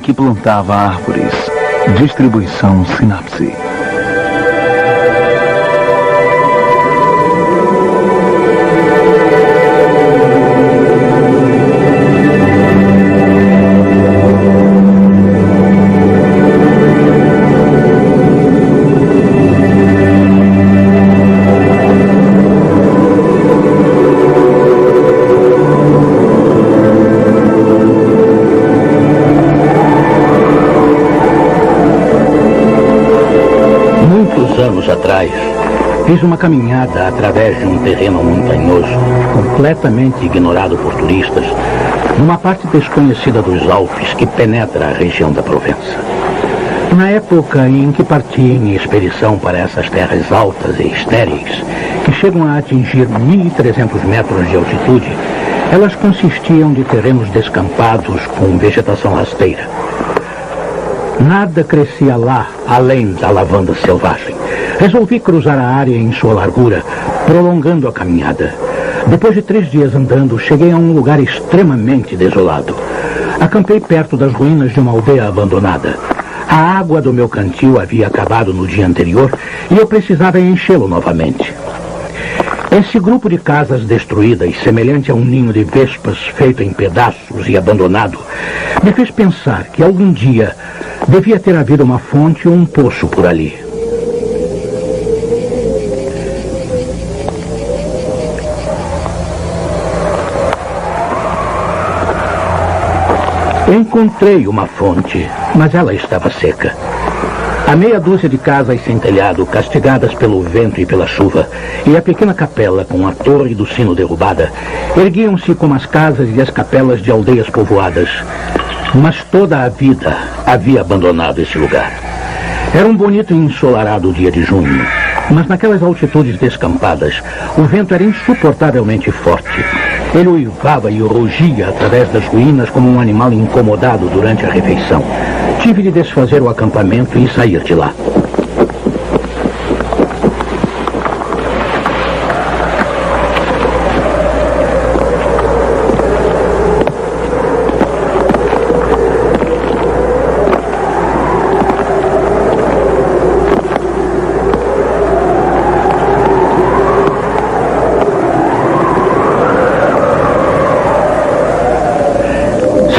que plantava árvores. Distribuição Sinapse. Fiz uma caminhada através de um terreno montanhoso, completamente ignorado por turistas, numa parte desconhecida dos Alpes que penetra a região da Provença. Na época em que parti em expedição para essas terras altas e estéreis, que chegam a atingir 1.300 metros de altitude, elas consistiam de terrenos descampados com vegetação rasteira. Nada crescia lá além da lavanda selvagem. Resolvi cruzar a área em sua largura, prolongando a caminhada. Depois de 3 dias andando, cheguei a um lugar extremamente desolado. Acampei perto das ruínas de uma aldeia abandonada. A água do meu cantil havia acabado no dia anterior e eu precisava enchê-lo novamente. Esse grupo de casas destruídas, semelhante a um ninho de vespas feito em pedaços e abandonado, me fez pensar que algum dia devia ter havido uma fonte ou um poço por ali. Encontrei uma fonte, mas ela estava seca. A meia dúzia de casas sem telhado, castigadas pelo vento e pela chuva, e a pequena capela com a torre do sino derrubada, erguiam-se como as casas e as capelas de aldeias povoadas. Mas toda a vida havia abandonado esse lugar. Era um bonito e ensolarado dia de junho, mas naquelas altitudes descampadas, o vento era insuportavelmente forte. Ele uivava e rugia através das ruínas como um animal incomodado durante a refeição. Tive de desfazer o acampamento e sair de lá.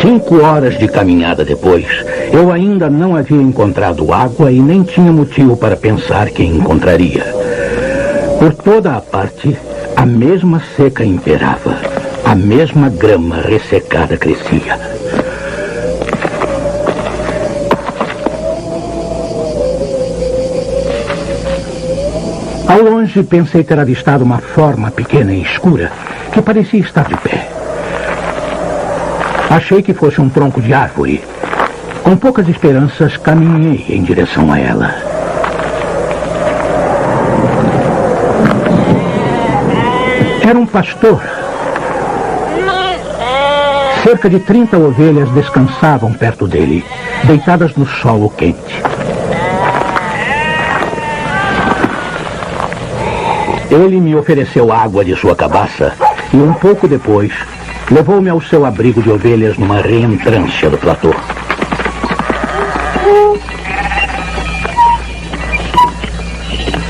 Cinco horas de caminhada depois, eu ainda não havia encontrado água e nem tinha motivo para pensar que encontraria. Por toda a parte, a mesma seca imperava. A mesma grama ressecada crescia. Ao longe, pensei ter avistado uma forma pequena e escura que parecia estar de pé. Achei que fosse um tronco de árvore. Com poucas esperanças, caminhei em direção a ela. Era um pastor. Cerca de 30 ovelhas descansavam perto dele, deitadas no solo quente. Ele me ofereceu água de sua cabaça e um pouco depois levou-me ao seu abrigo de ovelhas numa reentrância do platô.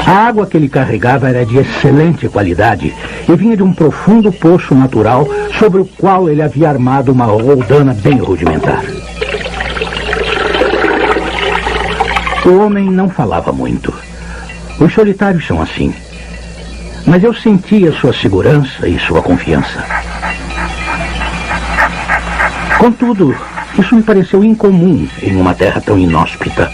A água que ele carregava era de excelente qualidade e vinha de um profundo poço natural sobre o qual ele havia armado uma roldana bem rudimentar. O homem não falava muito. Os solitários são assim. Mas eu sentia sua segurança e sua confiança. Contudo, isso me pareceu incomum em uma terra tão inóspita.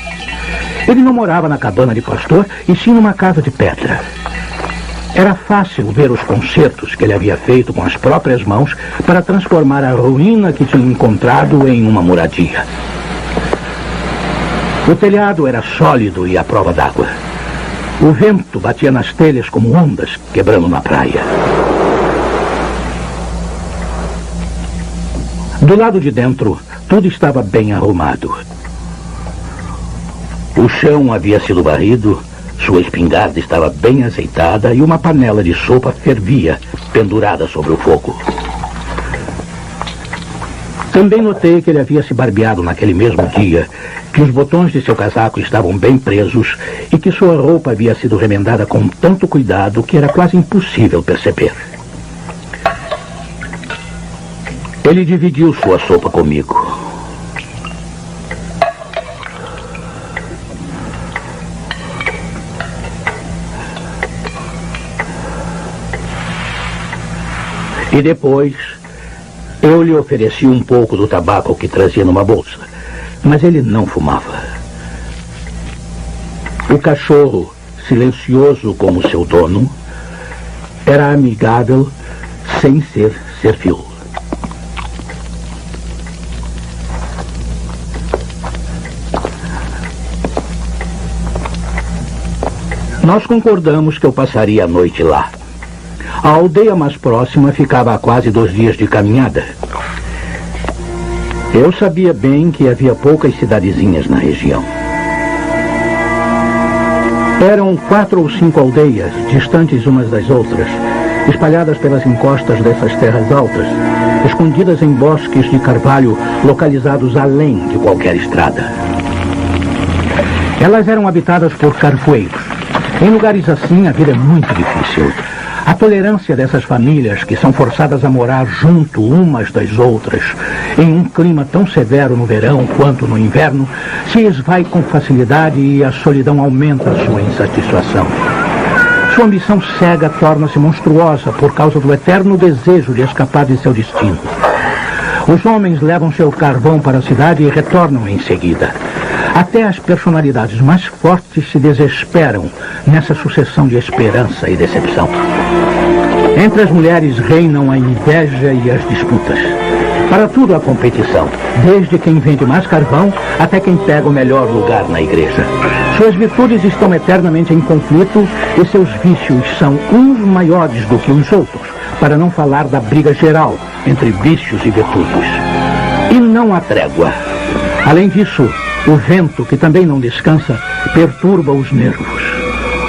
Ele não morava na cabana de pastor, e sim numa casa de pedra. Era fácil ver os concertos que ele havia feito com as próprias mãos para transformar a ruína que tinha encontrado em uma moradia. O telhado era sólido e à prova d'água. O vento batia nas telhas como ondas quebrando na praia. Do lado de dentro, tudo estava bem arrumado. O chão havia sido varrido, sua espingarda estava bem azeitada e uma panela de sopa fervia, pendurada sobre o fogo. Também notei que ele havia se barbeado naquele mesmo dia, que os botões de seu casaco estavam bem presos e que sua roupa havia sido remendada com tanto cuidado que era quase impossível perceber. Ele dividiu sua sopa comigo. E depois, eu lhe ofereci um pouco do tabaco que trazia numa bolsa, mas ele não fumava. O cachorro, silencioso como seu dono, era amigável sem ser servil. Nós concordamos que eu passaria a noite lá. A aldeia mais próxima ficava a quase 2 dias de caminhada. Eu sabia bem que havia poucas cidadezinhas na região. Eram 4 ou 5 aldeias, distantes umas das outras, espalhadas pelas encostas dessas terras altas, escondidas em bosques de carvalho localizados além de qualquer estrada. Elas eram habitadas por carvoeiros. Em lugares assim, a vida é muito difícil. A tolerância dessas famílias, que são forçadas a morar junto umas das outras, em um clima tão severo no verão quanto no inverno, se esvai com facilidade e a solidão aumenta a sua insatisfação. Sua ambição cega torna-se monstruosa por causa do eterno desejo de escapar de seu destino. Os homens levam seu carvão para a cidade e retornam em seguida. Até as personalidades mais fortes se desesperam nessa sucessão de esperança e decepção. Entre as mulheres reinam a inveja e as disputas. Para tudo há competição, desde quem vende mais carvão até quem pega o melhor lugar na igreja. Suas virtudes estão eternamente em conflito e seus vícios são uns maiores do que os outros, para não falar da briga geral entre vícios e virtudes. E não há trégua. Além disso, o vento, que também não descansa, perturba os nervos.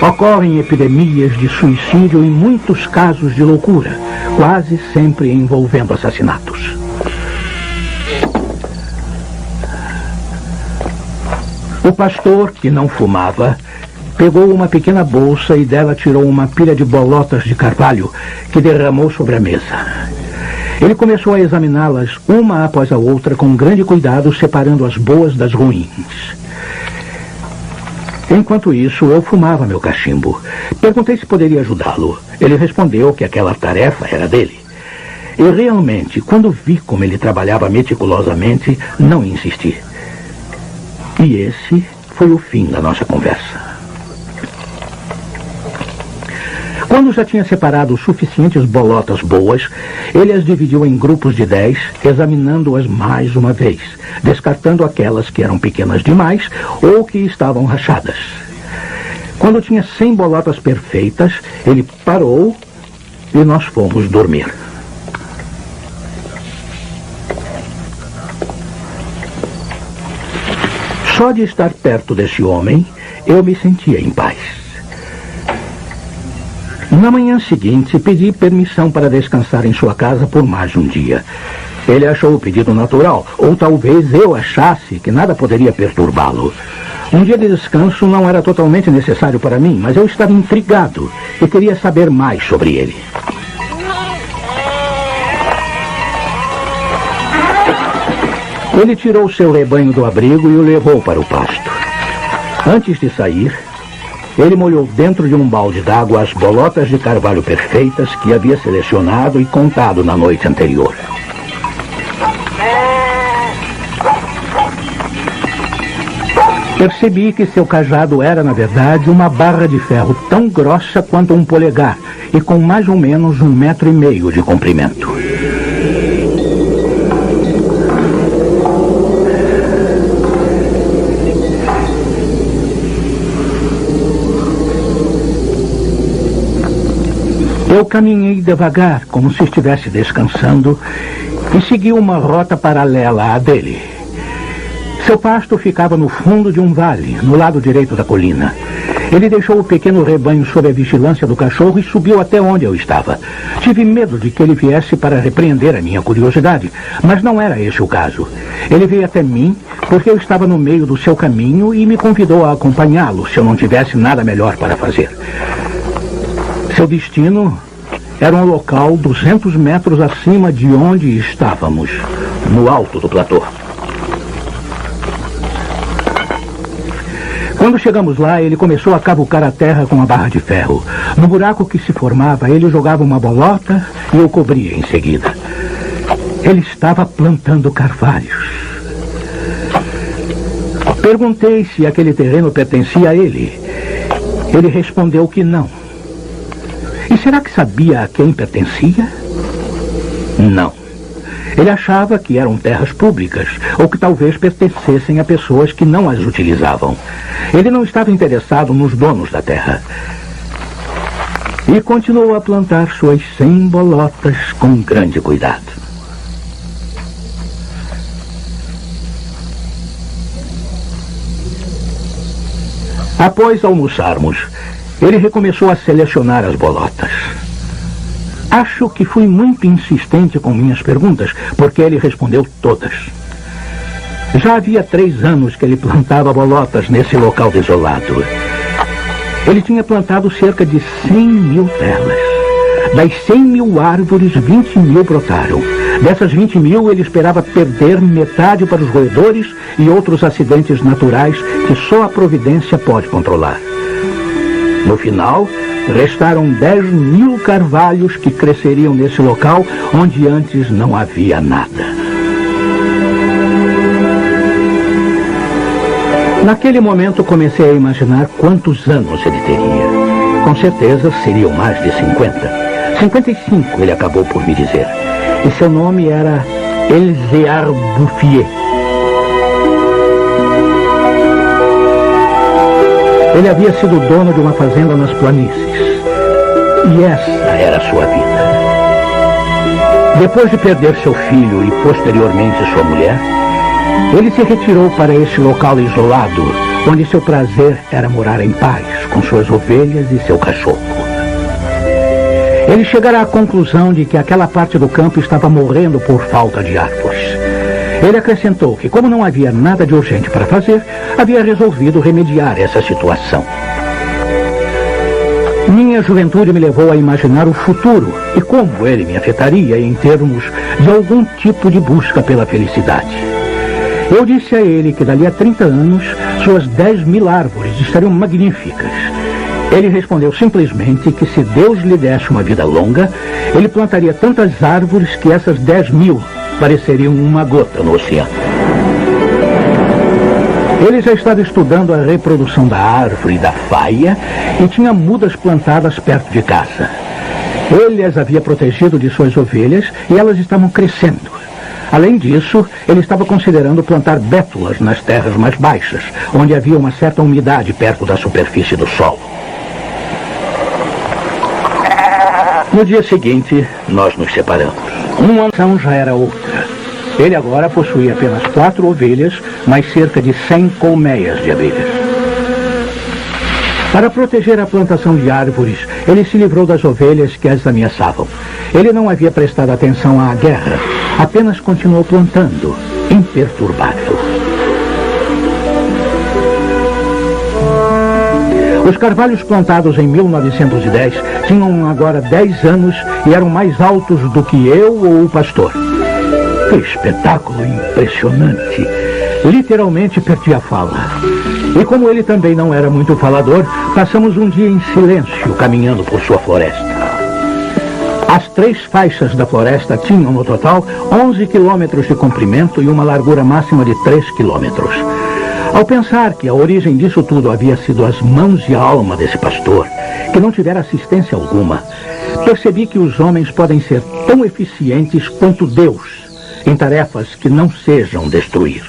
Ocorrem epidemias de suicídio e muitos casos de loucura, quase sempre envolvendo assassinatos. O pastor, que não fumava, pegou uma pequena bolsa e dela tirou uma pilha de bolotas de carvalho que derramou sobre a mesa. Ele começou a examiná-las uma após a outra com grande cuidado, separando as boas das ruins. Enquanto isso, eu fumava meu cachimbo. Perguntei se poderia ajudá-lo. Ele respondeu que aquela tarefa era dele. E realmente, quando vi como ele trabalhava meticulosamente, não insisti. E esse foi o fim da nossa conversa. Quando já tinha separado suficientes bolotas boas, ele as dividiu em grupos de 10, examinando-as mais uma vez, descartando aquelas que eram pequenas demais ou que estavam rachadas. Quando tinha 100 bolotas perfeitas, ele parou e nós fomos dormir. Só de estar perto desse homem, eu me sentia em paz. Na manhã seguinte, pedi permissão para descansar em sua casa por mais de um dia. Ele achou o pedido natural, ou talvez eu achasse que nada poderia perturbá-lo. Um dia de descanso não era totalmente necessário para mim, mas eu estava intrigado e queria saber mais sobre ele. Ele tirou seu rebanho do abrigo e o levou para o pasto. Antes de sair, ele molhou dentro de um balde d'água as bolotas de carvalho perfeitas que havia selecionado e contado na noite anterior. Percebi que seu cajado era, na verdade, uma barra de ferro tão grossa quanto um polegar e com mais ou menos 1,5 metros de comprimento. Eu caminhei devagar, como se estivesse descansando, e segui uma rota paralela à dele. Seu pasto ficava no fundo de um vale, no lado direito da colina. Ele deixou o pequeno rebanho sob a vigilância do cachorro e subiu até onde eu estava. Tive medo de que ele viesse para repreender a minha curiosidade, mas não era esse o caso. Ele veio até mim porque eu estava no meio do seu caminho e me convidou a acompanhá-lo se eu não tivesse nada melhor para fazer. Seu destino era um local 200 metros acima de onde estávamos, no alto do platô. Quando chegamos lá, ele começou a cavucar a terra com uma barra de ferro. No buraco que se formava, ele jogava uma bolota e o cobria em seguida. Ele estava plantando carvalhos. Perguntei se aquele terreno pertencia a ele. Ele respondeu que não. E será que sabia a quem pertencia? Não. Ele achava que eram terras públicas, ou que talvez pertencessem a pessoas que não as utilizavam. Ele não estava interessado nos donos da terra. E continuou a plantar suas 100 bolotas com grande cuidado. Após almoçarmos, ele recomeçou a selecionar as bolotas. Acho que fui muito insistente com minhas perguntas, porque ele respondeu todas. Já havia 3 anos que ele plantava bolotas nesse local desolado. Ele tinha plantado cerca de 100.000 telas. Das 100.000 árvores, 20.000 brotaram. Dessas 20.000, ele esperava perder metade para os roedores e outros acidentes naturais que só a providência pode controlar. No final, restaram 10.000 carvalhos que cresceriam nesse local onde antes não havia nada. Naquele momento comecei a imaginar quantos anos ele teria. Com certeza seriam mais de 50. 55 ele acabou por me dizer. E seu nome era Elzéar Bouffier. Ele havia sido dono de uma fazenda nas planícies. E essa era a sua vida. Depois de perder seu filho e posteriormente sua mulher, ele se retirou para esse local isolado, onde seu prazer era morar em paz, com suas ovelhas e seu cachorro. Ele chegara à conclusão de que aquela parte do campo estava morrendo por falta de árvores. Ele acrescentou que, como não havia nada de urgente para fazer, havia resolvido remediar essa situação. Minha juventude me levou a imaginar o futuro e como ele me afetaria em termos de algum tipo de busca pela felicidade. Eu disse a ele que dali a 30 anos, suas 10.000 árvores estariam magníficas. Ele respondeu simplesmente que se Deus lhe desse uma vida longa, ele plantaria tantas árvores que essas 10.000 pareceriam uma gota no oceano. Ele já estava estudando a reprodução da árvore e da faia e tinha mudas plantadas perto de casa. Ele as havia protegido de suas ovelhas e elas estavam crescendo. Além disso, ele estava considerando plantar bétulas nas terras mais baixas, onde havia uma certa umidade perto da superfície do solo. No dia seguinte, nós nos separamos. Uma ação já era outra. Ele agora possuía apenas 4 ovelhas, mais cerca de 100 colmeias de abelhas. Para proteger a plantação de árvores, ele se livrou das ovelhas que as ameaçavam. Ele não havia prestado atenção à guerra, apenas continuou plantando, imperturbável. Os carvalhos plantados em 1910 tinham agora 10 anos e eram mais altos do que eu ou o pastor. Que espetáculo impressionante! Literalmente perdi a fala. E como ele também não era muito falador, passamos um dia em silêncio caminhando por sua floresta. As 3 faixas da floresta tinham, no total, 11 quilômetros de comprimento e uma largura máxima de 3 quilômetros. Ao pensar que a origem disso tudo havia sido as mãos e a alma desse pastor, que não tivera assistência alguma, percebi que os homens podem ser tão eficientes quanto Deus em tarefas que não sejam destruir.